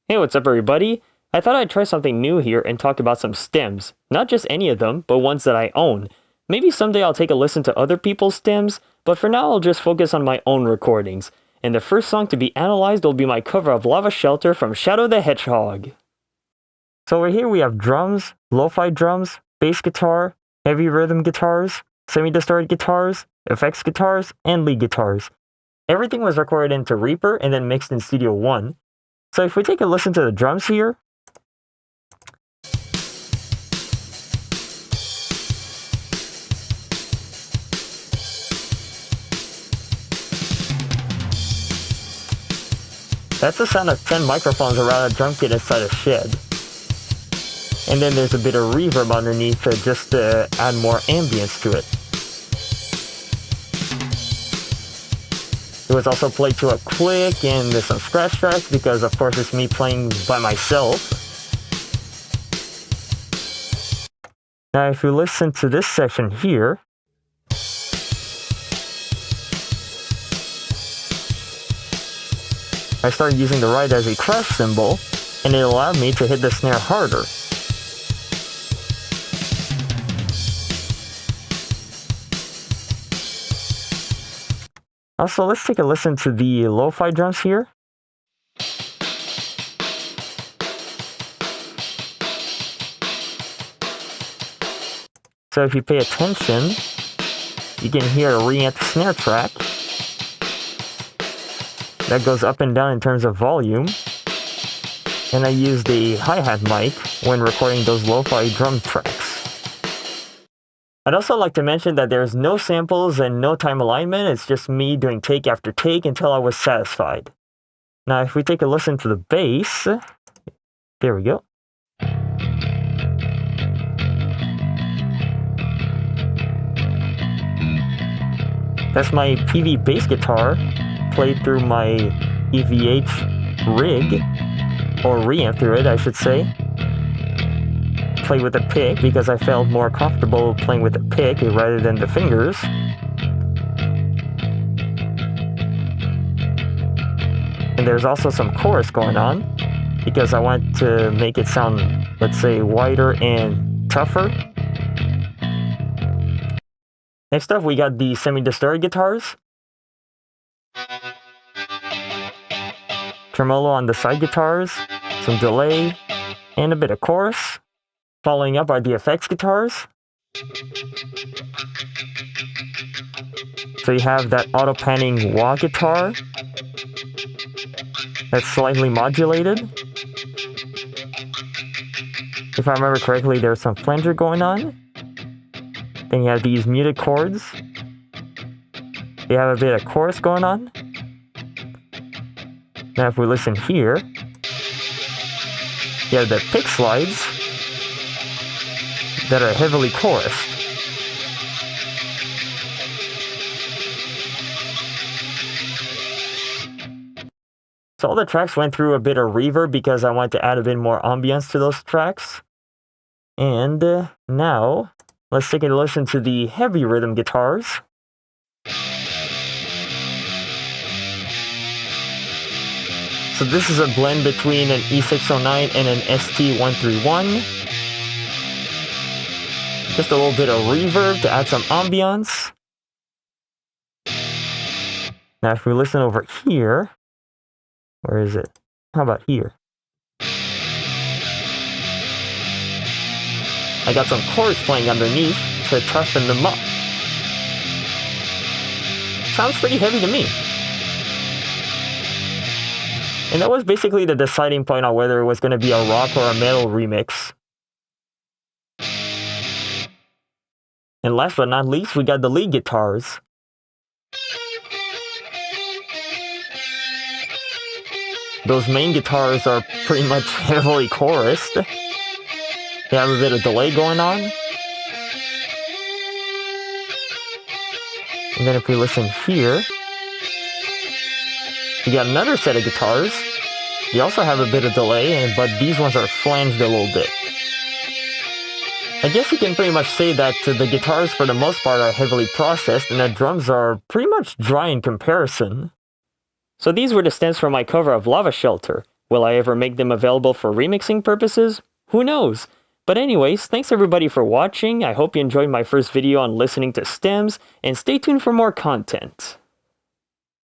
Hey, what's up everybody? I thought I'd try something new here and talk about some stems. Not just any of them, but ones that I own. Maybe someday I'll take a listen to other people's stems, but for now I'll just focus on my own recordings. And the first song to be analyzed will be my cover of Lava Shelter from Shadow the Hedgehog. So over here we have drums, lo-fi drums, bass guitar, heavy rhythm guitars, semi-distorted guitars, effects guitars, and lead guitars. Everything was recorded into Reaper and then mixed in Studio One. So if we take a listen to the drums here, that's the sound of 10 microphones around a drum kit inside a shed. And then there's a bit of reverb underneath just to add more ambience to it. It was also played to a click and there's some scratch tracks because of course it's me playing by myself. Now if you listen to this section here, I started using the ride as a crash cymbal and it allowed me to hit the snare harder. Also, let's take a listen to the lo-fi drums here. So if you pay attention, you can hear a re-amp snare track that goes up and down in terms of volume. And I use the hi-hat mic when recording those lo-fi drum tracks. I'd also like to mention that there's no samples and no time alignment, it's just me doing take after take until I was satisfied. Now if we take a listen to the bass, there we go. That's my PV bass guitar played through my EVH rig, or reamp through it I should say. Play with a pick because I felt more comfortable playing with a pick rather than the fingers. And there's also some chorus going on because I want to make it sound, let's say, wider and tougher. Next up we got the semi-distorted guitars. Tremolo on the side guitars, some delay, and a bit of chorus. Following up are the effects guitars. So you have that auto-panning wah guitar that's slightly modulated. If I remember correctly, there's some flanger going on. Then you have these muted chords. You have a bit of chorus going on. Now if we listen here, you have the pick slides that are heavily chorused. So all the tracks went through a bit of reverb because I wanted to add a bit more ambience to those tracks. And now, let's take a listen to the heavy rhythm guitars. So this is a blend between an E609 and an ST131. Just a little bit of reverb to add some ambiance. Now if we listen over here, where is it? How about here? I got some chords playing underneath to toughen them up. Sounds pretty heavy to me. And that was basically the deciding point on whether it was going to be a rock or a metal remix. And last but not least, we got the lead guitars. Those main guitars are pretty much heavily chorused. They have a bit of delay going on. And then if we listen here, we got another set of guitars. They also have a bit of delay, but these ones are flanged a little bit. I guess you can pretty much say that the guitars for the most part are heavily processed and the drums are pretty much dry in comparison. So these were the stems for my cover of Lava Shelter. Will I ever make them available for remixing purposes? Who knows? But anyways, thanks everybody for watching. I hope you enjoyed my first video on listening to stems, and stay tuned for more content.